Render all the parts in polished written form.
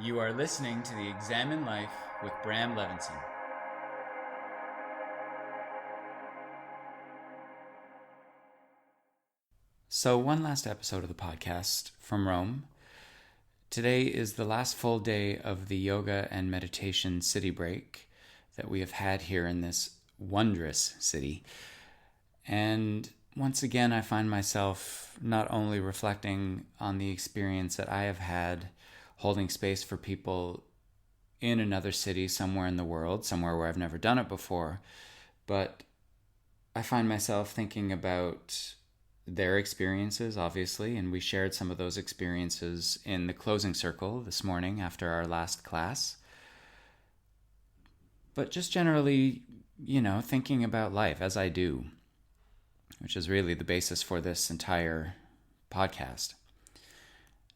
You are listening to the Examine Life with Bram Levinson. So, one last episode of the podcast from Rome. Today is the last full day of the yoga and meditation city break that we have had here in this wondrous city. And once again, I find myself not only reflecting on the experience that I have had holding space for people in another city somewhere in the world, somewhere where I've never done it before, but I find myself thinking about their experiences, obviously, and we shared some of those experiences in the closing circle this morning after our last class. But just generally, thinking about life as I do, which is really the basis for this entire podcast.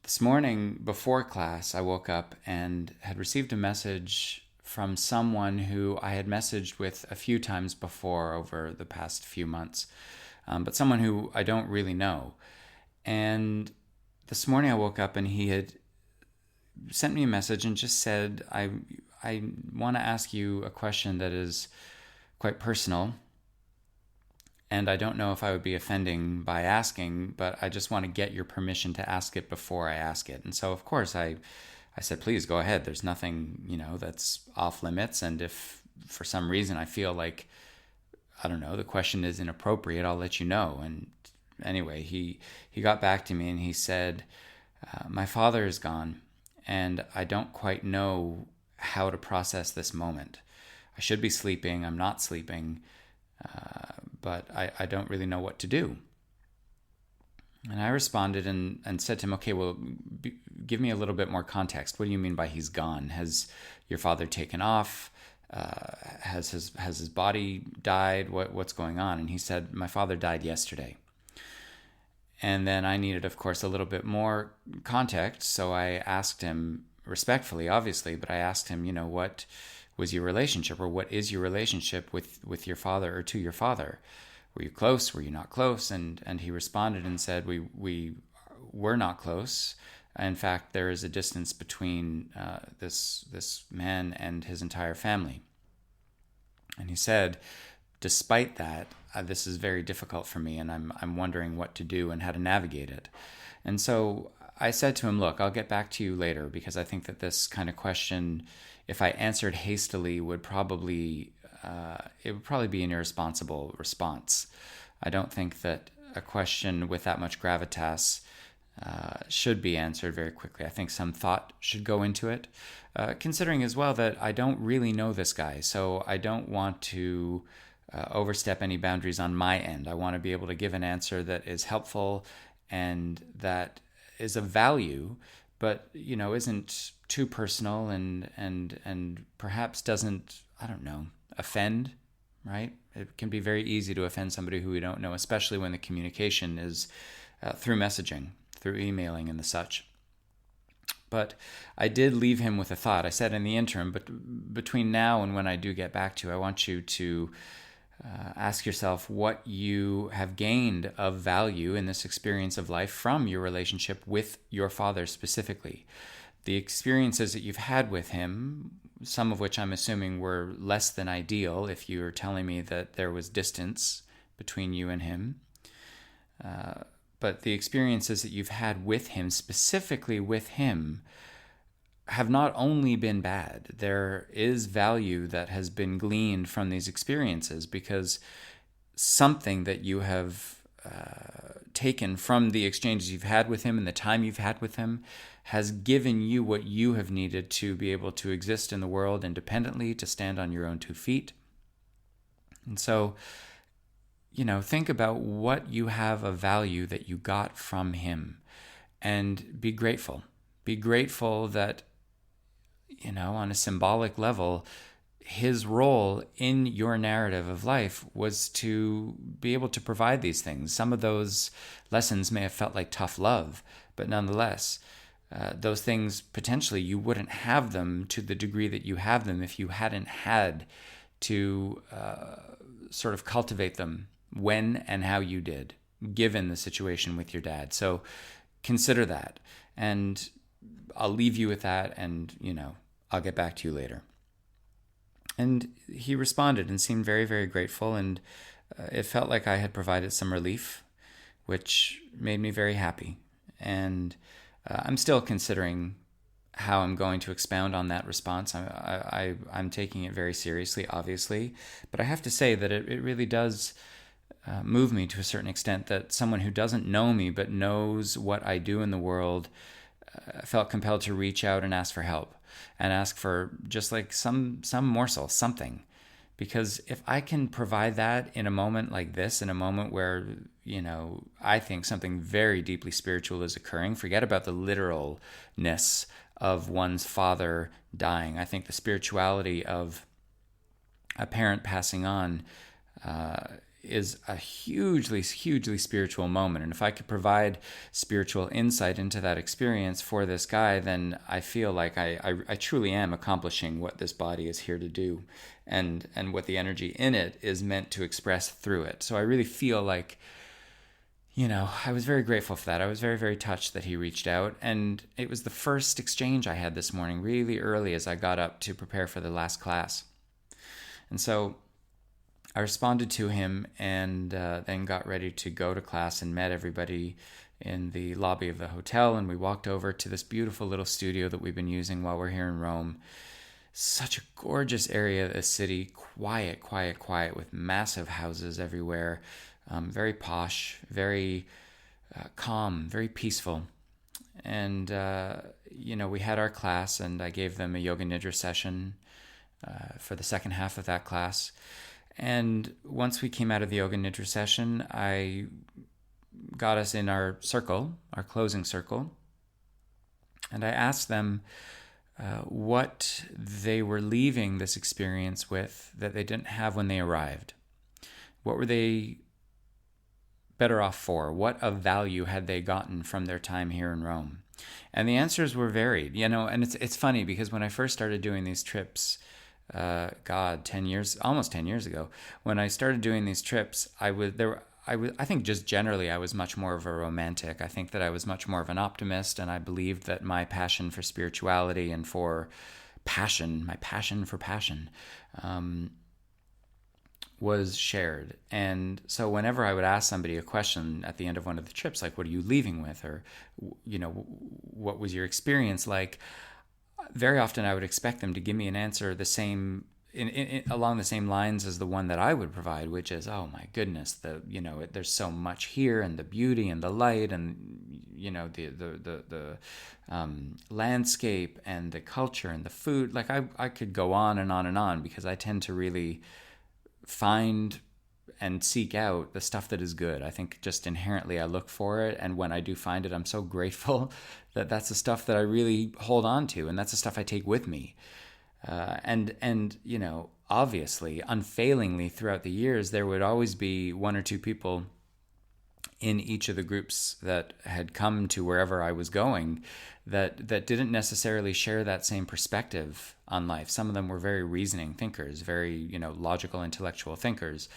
This morning, before class, I woke up and had received a message from someone who I had messaged with a few times before over the past few months, but someone who I don't really know. And this morning I woke up and he had sent me a message and just said, I want to ask you a question that is quite personal. And I don't know if I would be offending by asking, but I just want to get your permission to ask it before I ask it. And so, of course, I said, please go ahead. There's nothing, that's off limits. And if for some reason I feel like, I don't know, the question is inappropriate, I'll let you know. And anyway, he got back to me and he said, my father is gone and I don't quite know how to process this moment. I should be sleeping. I'm not sleeping. But I don't really know what to do. And I responded and said to him, okay, well, give me a little bit more context. What do you mean by he's gone? Has your father taken off? Has his body died? What's going on? And he said, my father died yesterday. And then I needed, of course, a little bit more context. So I asked him respectfully, obviously, but I asked him, what was your relationship, or what is your relationship with your father or to your father? Were you close? Were you not close? And he responded and said, we were not close. In fact, there is a distance between this man and his entire family. And he said, despite that, this is very difficult for me, and I'm wondering what to do and how to navigate it. And so I said to him, look, I'll get back to you later, because I think that this kind of question, if I answered hastily, would probably be an irresponsible response. I don't think that a question with that much gravitas should be answered very quickly. I think some thought should go into it, considering as well that I don't really know this guy, so I don't want to overstep any boundaries on my end. I want to be able to give an answer that is helpful and that is of value, but isn't too personal and perhaps doesn't, I don't know, offend, right? It can be very easy to offend somebody who we don't know, especially when the communication is through messaging, through emailing and the such. But I did leave him with a thought. I said in the interim, but between now and when I do get back to you, I want you to ask yourself what you have gained of value in this experience of life from your relationship with your father specifically. The experiences that you've had with him, some of which I'm assuming were less than ideal if you're telling me that there was distance between you and him. But the experiences that you've had with him, specifically with him, have not only been bad. There is value that has been gleaned from these experiences, because something that you have taken from the exchanges you've had with him and the time you've had with him has given you what you have needed to be able to exist in the world independently, to stand on your own 2 feet. And so, think about what you have of value that you got from him and be grateful. Be grateful that, on a symbolic level, his role in your narrative of life was to be able to provide these things. Some of those lessons may have felt like tough love, but nonetheless, those things, potentially, you wouldn't have them to the degree that you have them if you hadn't had to sort of cultivate them when and how you did, given the situation with your dad. So consider that. And I'll leave you with that, and, I'll get back to you later. And he responded and seemed very, very grateful, and it felt like I had provided some relief, which made me very happy. And I'm still considering how I'm going to expound on that response. I'm taking it very seriously, obviously, but I have to say that it really does move me to a certain extent that someone who doesn't know me but knows what I do in the world felt compelled to reach out and ask for help, and ask for just like some morsel, something. Because if I can provide that in a moment like this, in a moment where, I think something very deeply spiritual is occurring, forget about the literalness of one's father dying. I think the spirituality of a parent passing on is a hugely, hugely spiritual moment. And if I could provide spiritual insight into that experience for this guy, then I feel like I truly am accomplishing what this body is here to do, and what the energy in it is meant to express through it. So I really feel like, I was very grateful for that. I was very, very touched that he reached out. And it was the first exchange I had this morning, really early as I got up to prepare for the last class. And so I responded to him, and then got ready to go to class and met everybody in the lobby of the hotel. And we walked over to this beautiful little studio that we've been using while we're here in Rome. Such a gorgeous area of the city, quiet, quiet, quiet, with massive houses everywhere. Very posh, very calm, very peaceful. And, we had our class, and I gave them a yoga nidra session for the second half of that class. And once we came out of the yoga nidra session, I got us in our circle, our closing circle, and I asked them what they were leaving this experience with that they didn't have when they arrived. What were they better off for? What of value had they gotten from their time here in Rome? And the answers were varied, and it's funny because when I first started doing these trips, almost 10 years ago, when I started doing these trips, I think just generally I was much more of a romantic. I think that I was much more of an optimist, and I believed that my passion for spirituality and for passion, my passion for passion, was shared. And so whenever I would ask somebody a question at the end of one of the trips, like, what are you leaving with? Or, what was your experience like? Very often I would expect them to give me an answer the same, along the same lines as the one that I would provide, which is, oh my goodness, there's so much here, and the beauty and the light, and the landscape and the culture and the food. Like I could go on and on and on, because I tend to really find and seek out the stuff that is good. I think just inherently I look for it, and when I do find it, I'm so grateful that that's the stuff that I really hold on to, and that's the stuff I take with me. And obviously, unfailingly throughout the years, there would always be one or two people in each of the groups that had come to wherever I was going that didn't necessarily share that same perspective on life. Some of them were very reasoning thinkers, very, logical, intellectual thinkers.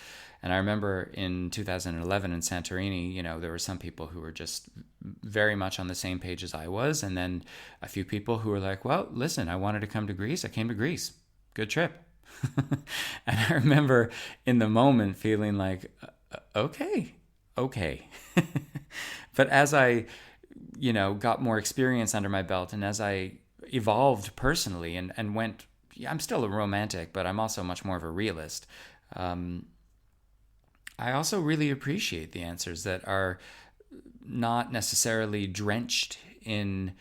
And I remember in 2011 in Santorini, there were some people who were just very much on the same page as I was. And then a few people who were like, well, listen, I wanted to come to Greece. I came to Greece. Good trip. And I remember in the moment feeling like, okay. But as I, got more experience under my belt, and as I evolved personally and went, I'm still a romantic, but I'm also much more of a realist. I also really appreciate the answers that are not necessarily drenched in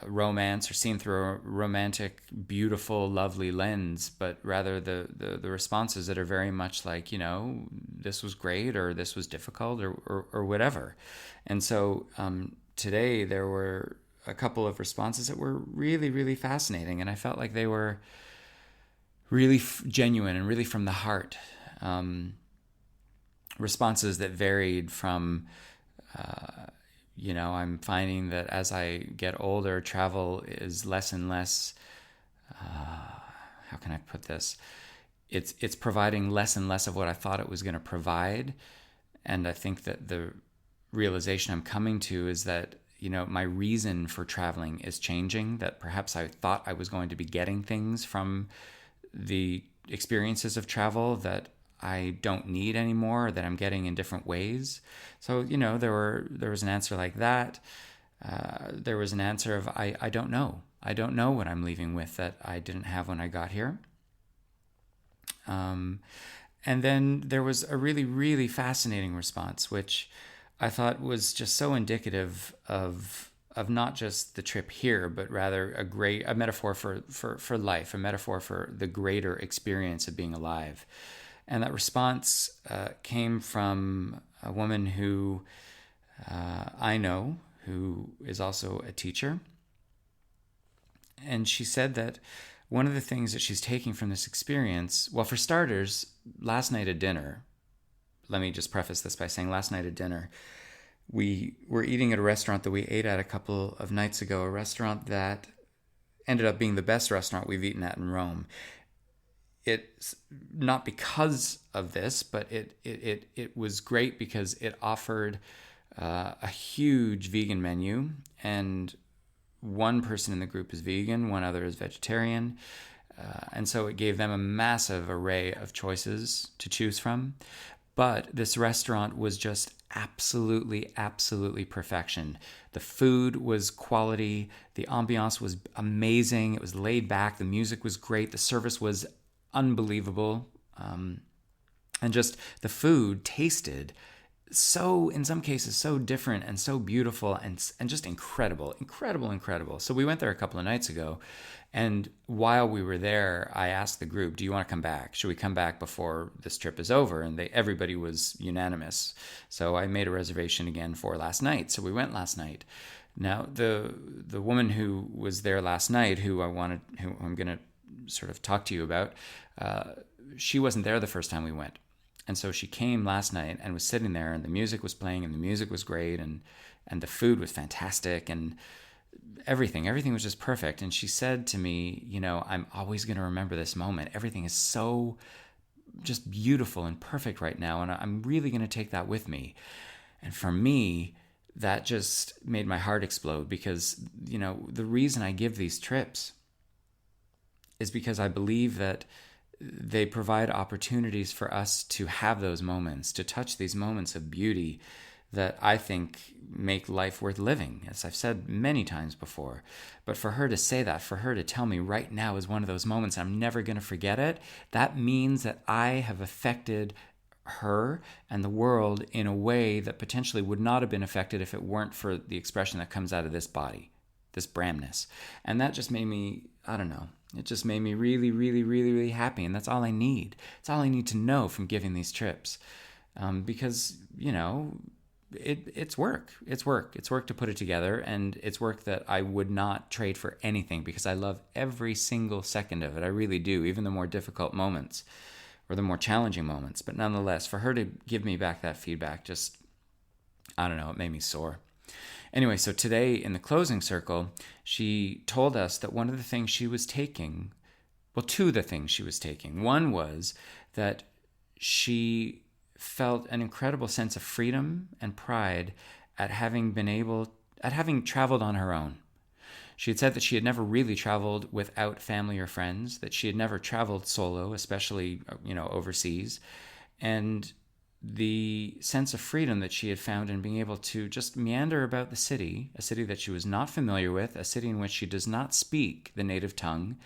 romance or seen through a romantic, beautiful, lovely lens, but rather the responses that are very much like, this was great, or this was difficult, or whatever. And so today there were a couple of responses that were really, really fascinating, and I felt like they were really genuine and really from the heart. Responses that varied from, I'm finding that as I get older, travel is less and less, how can I put this? It's providing less and less of what I thought it was going to provide. And I think that the realization I'm coming to is that my reason for traveling is changing, that perhaps I thought I was going to be getting things from the experiences of travel that I don't need anymore, that I'm getting in different ways. So, there was an answer like that. There was an answer of, I don't know. I don't know what I'm leaving with that I didn't have when I got here. And then there was a really, really fascinating response, which I thought was just so indicative of not just the trip here, but rather a metaphor for life, a metaphor for the greater experience of being alive. And that response came from a woman who I know, who is also a teacher. And she said that one of the things that she's taking from this experience, well, for starters, last night at dinner, let me just preface this by saying last night at dinner, we were eating at a restaurant that we ate at a couple of nights ago, a restaurant that ended up being the best restaurant we've eaten at in Rome. It's not because of this, but it was great because it offered a huge vegan menu, and one person in the group is vegan, one other is vegetarian, and so it gave them a massive array of choices to choose from. But this restaurant was just absolutely, absolutely perfection. The food was quality, the ambiance was amazing, it was laid back, the music was great, the service was unbelievable, and just the food tasted so, in some cases, so different and so beautiful and just incredible. So we went there a couple of nights ago, and while we were there, I asked the group, do you want to come back? Should we come back before this trip is over? And everybody was unanimous. So I made a reservation again for last night. So we went last night. Now, the woman who was there last night, who I'm going to sort of talk to you about, she wasn't there the first time we went. And so she came last night and was sitting there, and the music was playing, and the music was great, and the food was fantastic, and everything was just perfect. And she said to me, I'm always going to remember this moment. Everything is so just beautiful and perfect right now, and I'm really going to take that with me. And for me, that just made my heart explode, because, the reason I give these trips is because I believe that they provide opportunities for us to have those moments, to touch these moments of beauty that I think make life worth living, as I've said many times before. But for her to say that, for her to tell me right now is one of those moments, I'm never going to forget it, that means that I have affected her and the world in a way that potentially would not have been affected if it weren't for the expression that comes out of this body, this Bramness. And that just made me, I don't know, it just made me really, really, really, really happy. And that's all I need. It's all I need to know from giving these trips. Because, it's work. It's work. It's work to put it together. And it's work that I would not trade for anything, because I love every single second of it. I really do, even the more difficult moments or the more challenging moments. But nonetheless, for her to give me back that feedback, just, I don't know, it made me soar. Anyway, so today in the closing circle, she told us that one of the things she was taking, well, two of the things she was taking. One was that she felt an incredible sense of freedom and pride at having traveled on her own. She had said that she had never really traveled without family or friends, that she had never traveled solo, especially, overseas. And the sense of freedom that she had found in being able to just meander about the city, a city that she was not familiar with, a city in which she does not speak the native tongue,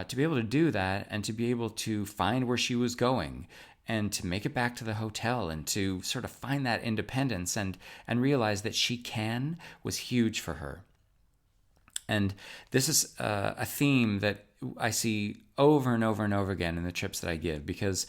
to be able to do that and to be able to find where she was going and to make it back to the hotel and to sort of find that independence and realize that she can, was huge for her. And this is a theme that I see over and over and over again in the trips that I give, because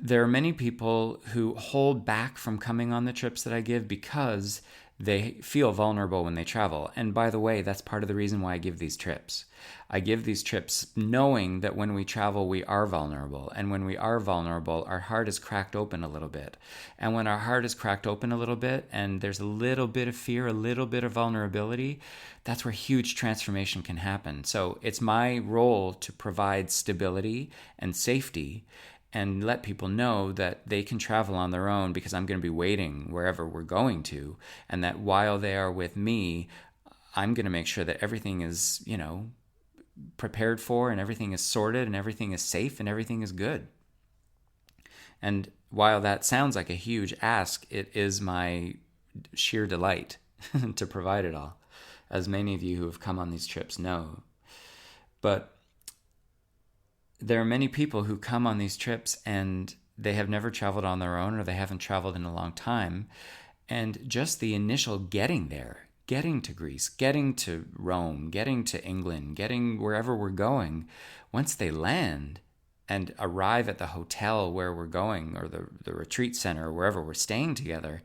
there are many people who hold back from coming on the trips that I give because they feel vulnerable when they travel. And by the way, that's part of the reason why I give these trips. I give these trips knowing that when we travel, we are vulnerable. And when we are vulnerable, our heart is cracked open a little bit. And when our heart is cracked open a little bit, and there's a little bit of fear, a little bit of vulnerability, that's where huge transformation can happen. So it's my role to provide stability and safety and let people know that they can travel on their own because I'm going to be waiting wherever we're going to, and that while they are with me, I'm going to make sure that everything is, prepared for, and everything is sorted, and everything is safe, and everything is good. And while that sounds like a huge ask, it is my sheer delight to provide it all, as many of you who have come on these trips know. But there are many people who come on these trips and they have never traveled on their own, or they haven't traveled in a long time. And just the initial getting there, getting to Greece, getting to Rome, getting to England, getting wherever we're going, once they land and arrive at the hotel where we're going, or the retreat center, or wherever we're staying together,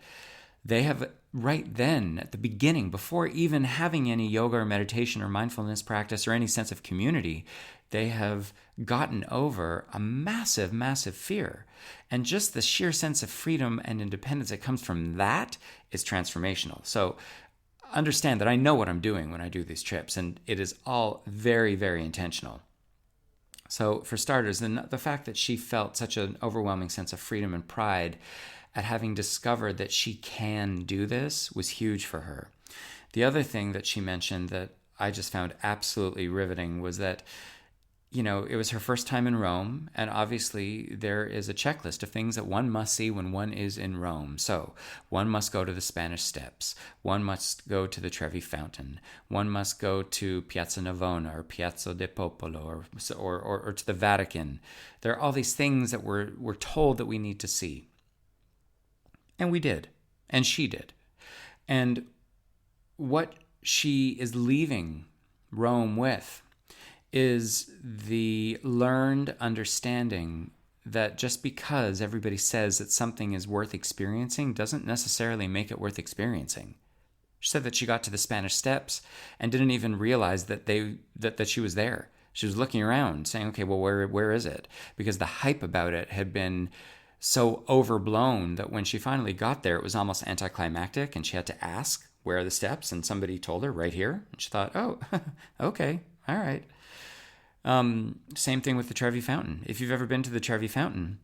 they have right then, at the beginning, before even having any yoga or meditation or mindfulness practice or any sense of community, they have gotten over a massive, massive fear. And just the sheer sense of freedom and independence that comes from that is transformational. So understand that I know what I'm doing when I do these trips, and it is all very, very intentional. So for starters, the fact that she felt such an overwhelming sense of freedom and pride at having discovered that she can do this was huge for her. The other thing that she mentioned that I just found absolutely riveting was that, it was her first time in Rome, and obviously there is a checklist of things that one must see when one is in Rome. So one must go to the Spanish Steps, one must go to the Trevi Fountain, one must go to Piazza Navona or Piazza del Popolo or to the Vatican. There are all these things that we're told that we need to see. And we did, and she did. And what she is leaving Rome with is the learned understanding that just because everybody says that something is worth experiencing doesn't necessarily make it worth experiencing. She said that she got to the Spanish Steps and didn't even realize that she was there. She was looking around saying, okay, well, where is it? Because the hype about it had been so overblown that when she finally got there, it was almost anticlimactic, and she had to ask, where are the steps? And somebody told her, right here. And she thought, oh, okay, all right. Same thing with the Trevi Fountain. If you've ever been to the Trevi Fountain,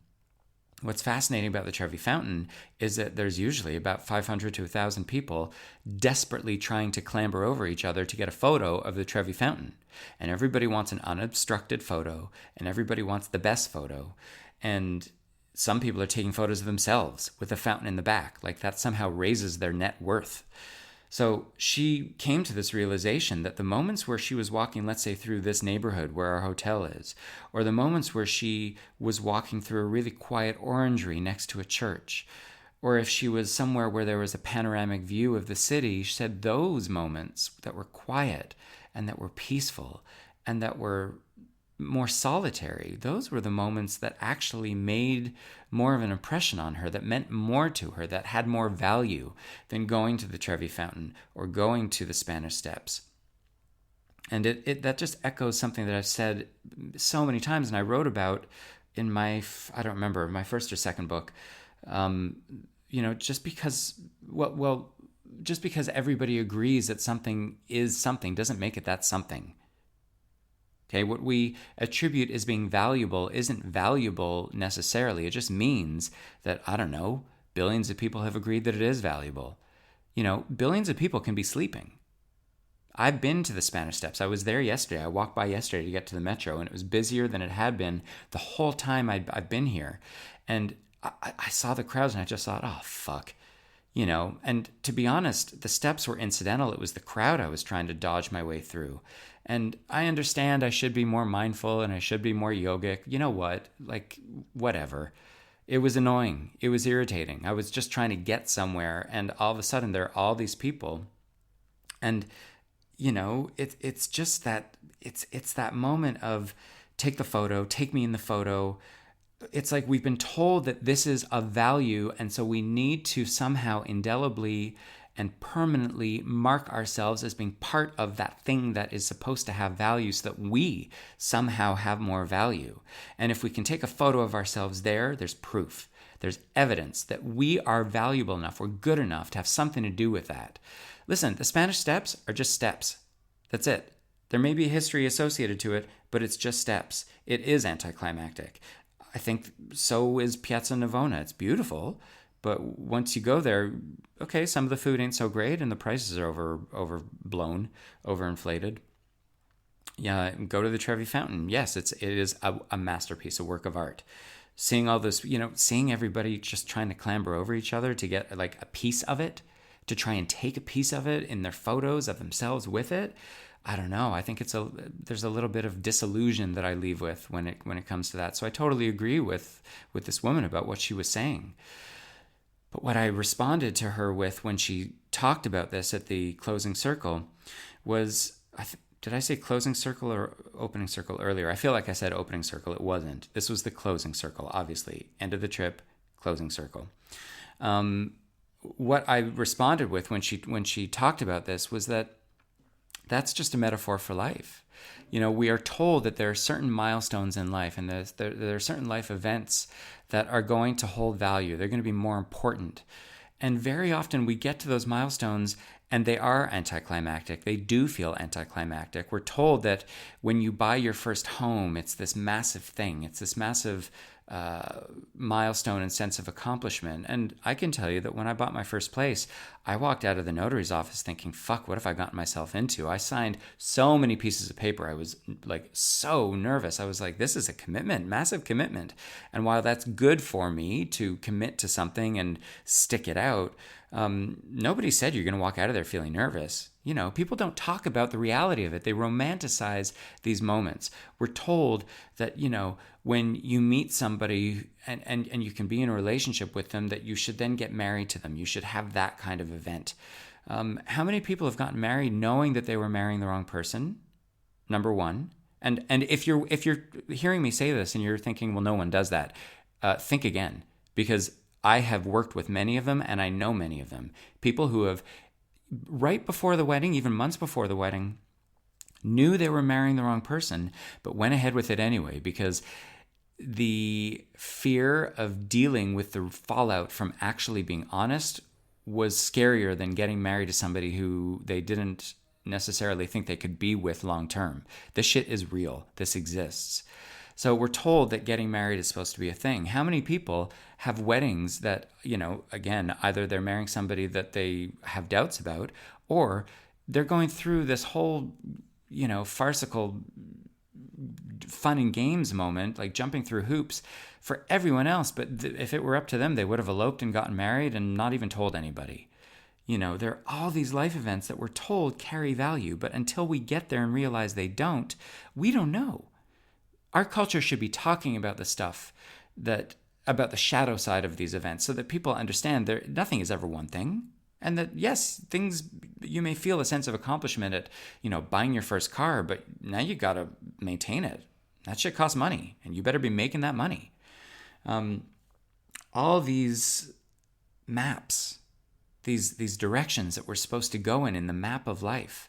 what's fascinating about the Trevi Fountain is that there's usually about 500 to 1,000 people desperately trying to clamber over each other to get a photo of the Trevi Fountain. And everybody wants an unobstructed photo, and everybody wants the best photo. And some people are taking photos of themselves with the fountain in the back, like that somehow raises their net worth. So she came to this realization that the moments where she was walking, let's say, through this neighborhood where our hotel is, or the moments where she was walking through a really quiet orangery next to a church, or if she was somewhere where there was a panoramic view of the city, she said those moments that were quiet and that were peaceful and that were more solitary, those were the moments that actually made more of an impression on her, that meant more to her, that had more value than going to the Trevi Fountain or going to the Spanish Steps. And that just echoes something that I've said so many times, and I wrote about in my first or second book. Just because everybody agrees that something is something doesn't make it that something. Okay, what we attribute as being valuable isn't valuable necessarily. It just means that, billions of people have agreed that it is valuable. Billions of people can be sleeping. I've been to the Spanish Steps. I was there yesterday. I walked by yesterday to get to the metro, and it was busier than it had been the whole time I've been here. And I saw the crowds, and I just thought, oh, fuck. And to be honest, the steps were incidental. It was the crowd I was trying to dodge my way through. And I understand I should be more mindful and I should be more yogic. You know what? Whatever. It was annoying. It was irritating. I was just trying to get somewhere, and all of a sudden there are all these people. And, it's just that, it's that moment of take the photo, take me in the photo. It's like we've been told that this is of value, and so we need to somehow indelibly and permanently mark ourselves as being part of that thing that is supposed to have value so that we somehow have more value. And if we can take a photo of ourselves there's proof. There's evidence that we are valuable enough, we're good enough to have something to do with that. Listen, the Spanish Steps are just steps. That's it. There may be a history associated to it, but it's just steps. It is anticlimactic. I think so is Piazza Navona. It's beautiful, but once you go there, okay, some of the food ain't so great, and the prices are overblown, overinflated. Yeah, go to the Trevi Fountain. Yes, it is a masterpiece, a work of art. Seeing all this, seeing everybody just trying to clamber over each other to get like a piece of it, to try and take a piece of it in their photos of themselves with it. I don't know. I think there's a little bit of disillusion that I leave with when it comes to that. So I totally agree with this woman about what she was saying. But what I responded to her with when she talked about this at the closing circle was, did I say closing circle or opening circle earlier? I feel like I said opening circle. It wasn't. This was the closing circle, obviously. End of the trip, closing circle. What I responded with when she talked about this was that that's just a metaphor for life. We are told that there are certain milestones in life, and there are certain life events that are going to hold value. They're going to be more important. And very often we get to those milestones and they are anticlimactic. They do feel anticlimactic. We're told that when you buy your first home, it's this massive thing. It's this massive milestone and sense of accomplishment. And I can tell you that when I bought my first place, I walked out of the notary's office thinking, fuck, what have I gotten myself into? I signed so many pieces of paper. I was like so nervous. I was like, this is a commitment, massive commitment. And while that's good for me to commit to something and stick it out, nobody said you're going to walk out of there feeling nervous. People don't talk about the reality of it. They romanticize these moments. We're told that, when you meet somebody and you can be in a relationship with them, that you should then get married to them. You should have that kind of event. How many people have gotten married knowing that they were marrying the wrong person? Number one. And if you're hearing me say this and you're thinking, well, no one does that, think again, because I have worked with many of them and I know many of them. People who have, right before the wedding, even months before the wedding, knew they were marrying the wrong person, but went ahead with it anyway because the fear of dealing with the fallout from actually being honest was scarier than getting married to somebody who they didn't necessarily think they could be with long term. This shit is real. This exists. So we're told that getting married is supposed to be a thing. How many people have weddings that, again, either they're marrying somebody that they have doubts about, or they're going through this whole, farcical fun and games moment, like jumping through hoops for everyone else. But if it were up to them, they would have eloped and gotten married and not even told anybody. There are all these life events that we're told carry value, but until we get there and realize they don't, we don't know. Our culture should be talking about the stuff about the shadow side of these events so that people understand nothing is ever one thing. And that, yes, you may feel a sense of accomplishment at, buying your first car, but now you got to maintain it. That shit costs money, and you better be making that money. All these maps, these directions that we're supposed to go in the map of life,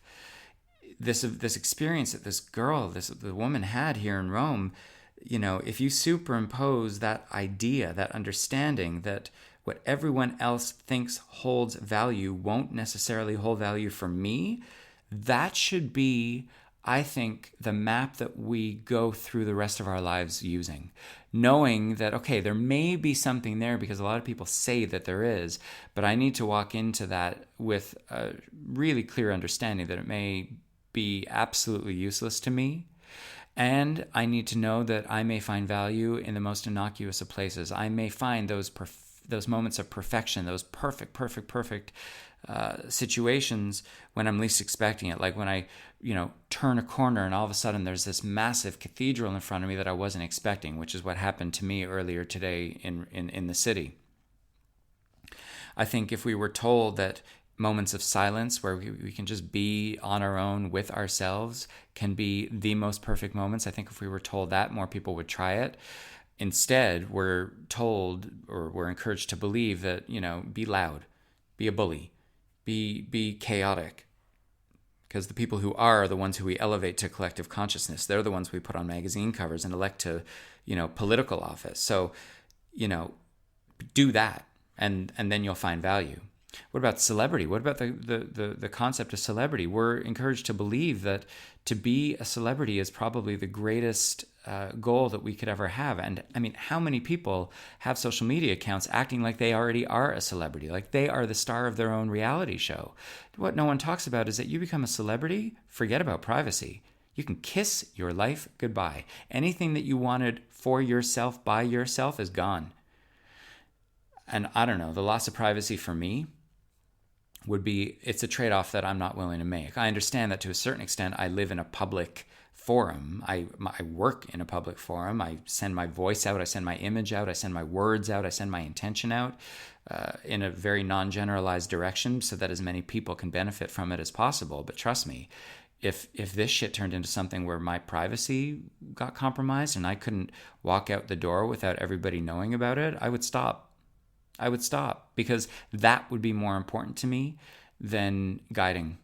this experience that the woman had here in Rome, if you superimpose that idea, that understanding that what everyone else thinks holds value won't necessarily hold value for me, that should be, I think, the map that we go through the rest of our lives using. Knowing that, okay, there may be something there because a lot of people say that there is, but I need to walk into that with a really clear understanding that it may be absolutely useless to me. And I need to know that I may find value in the most innocuous of places. I may find those moments of perfection, those perfect situations when I'm least expecting it. Like when I, turn a corner and all of a sudden there's this massive cathedral in front of me that I wasn't expecting, which is what happened to me earlier today in the city. I think if we were told that moments of silence where we can just be on our own with ourselves can be the most perfect moments, I think if we were told that, more people would try it. Instead, we're told, or we're encouraged to believe that, be loud, be a bully, be chaotic. Because the people who are the ones who we elevate to collective consciousness. They're the ones we put on magazine covers and elect to, political office. So, do that, and then you'll find value. What about celebrity? What about the concept of celebrity? We're encouraged to believe that to be a celebrity is probably the greatest goal that we could ever have. And I mean, how many people have social media accounts acting like they already are a celebrity, like they are the star of their own reality show? What no one talks about is that you become a celebrity, forget about privacy. You can kiss your life goodbye. Anything that you wanted for yourself, by yourself, is gone. And I don't know, the loss of privacy for me would be, it's a trade-off that I'm not willing to make. I understand that to a certain extent I live in a public forum. I work in a public forum. I send my voice out. I send my image out. I send my words out. I send my intention out in a very non-generalized direction so that as many people can benefit from it as possible. But trust me, if this shit turned into something where my privacy got compromised and I couldn't walk out the door without everybody knowing about it, I would stop. Because that would be more important to me than guiding.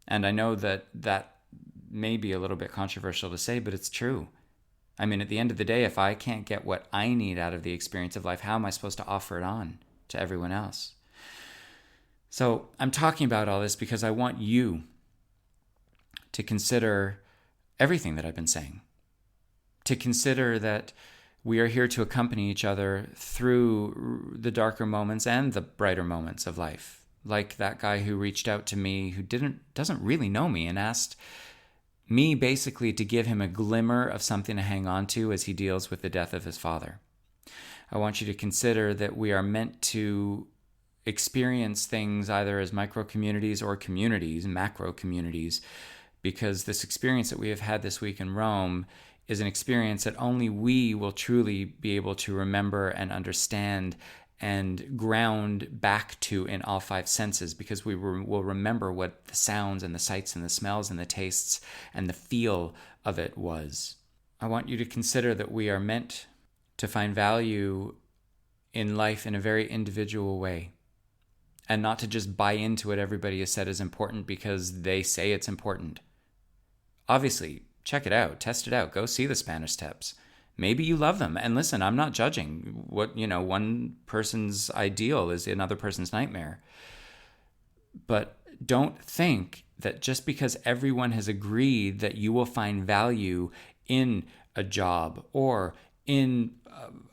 And I know that may be a little bit controversial to say, but it's true. I mean, at the end of the day, if I can't get what I need out of the experience of life, how am I supposed to offer it on to everyone else? So I'm talking about all this because I want you to consider everything that I've been saying, to consider that we are here to accompany each other through the darker moments and the brighter moments of life. Like that guy who reached out to me who doesn't really know me and asked me basically to give him a glimmer of something to hang on to as he deals with the death of his father. I want you to consider that we are meant to experience things either as micro communities or communities, macro communities, because this experience that we have had this week in Rome is an experience that only we will truly be able to remember and understand and ground back to in all five senses, because we will remember what the sounds and the sights and the smells and the tastes and the feel of it was. I want you to consider that we are meant to find value in life in a very individual way, and not to just buy into what everybody has said is important because they say it's important. Obviously, check it out, test it out, go see the Spanish Steps. Maybe you love them. And listen, I'm not judging. One person's ideal is another person's nightmare. But don't think that just because everyone has agreed that you will find value in a job or in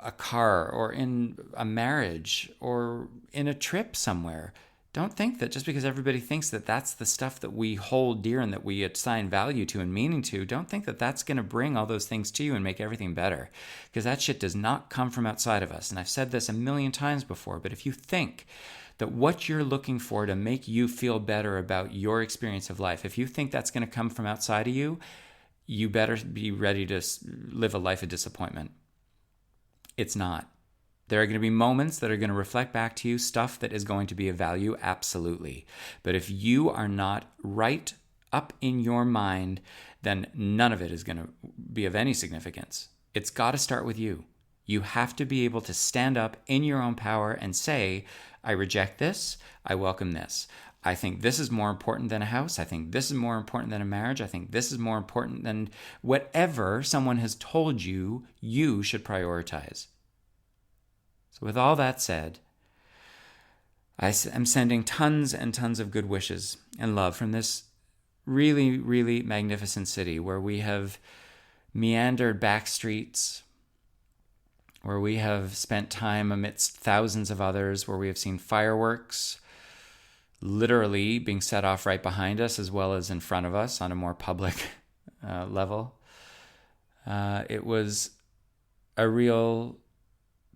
a car or in a marriage or in a trip somewhere, don't think that just because everybody thinks that that's the stuff that we hold dear and that we assign value to and meaning to, don't think that that's going to bring all those things to you and make everything better. Because that shit does not come from outside of us. And I've said this a million times before, but if you think that what you're looking for to make you feel better about your experience of life, if you think that's going to come from outside of you, you better be ready to live a life of disappointment. It's not. There are going to be moments that are going to reflect back to you stuff that is going to be of value, absolutely. But if you are not right up in your mind, then none of it is going to be of any significance. It's got to start with you. You have to be able to stand up in your own power and say, I reject this, I welcome this. I think this is more important than a house. I think this is more important than a marriage. I think this is more important than whatever someone has told you you should prioritize. So with all that said, I am sending tons and tons of good wishes and love from this really, really magnificent city where we have meandered back streets, where we have spent time amidst thousands of others, where we have seen fireworks literally being set off right behind us as well as in front of us on a more public level. It was a real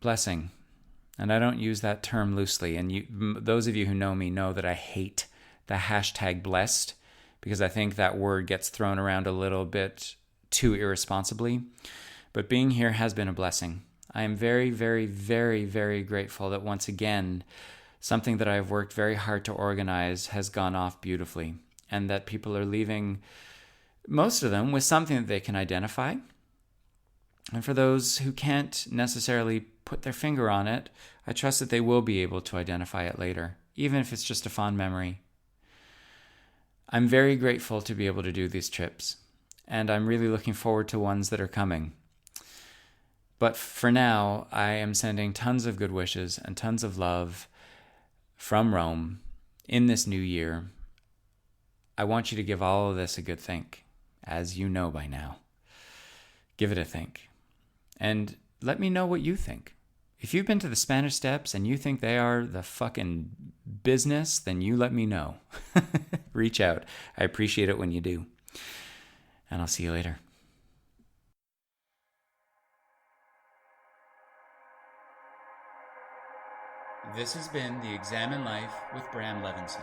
blessing. And I don't use that term loosely. And those of you who know me know that I hate the hashtag blessed, because I think that word gets thrown around a little bit too irresponsibly. But being here has been a blessing. I am very, very, very, very grateful that once again, something that I've worked very hard to organize has gone off beautifully, and that people are leaving, most of them, with something that they can identify. And for those who can't necessarily put their finger on it, I trust that they will be able to identify it later, even if it's just a fond memory. I'm very grateful to be able to do these trips, and I'm really looking forward to ones that are coming. But for now, I am sending tons of good wishes and tons of love from Rome in this new year, I want you to give all of this a good think, as you know by now. Give it a think. And let me know what you think. If you've been to the Spanish Steps and you think they are the fucking business, then you let me know. Reach out. I appreciate it when you do. And I'll see you later. This has been the Examine Life with Bram Levinson.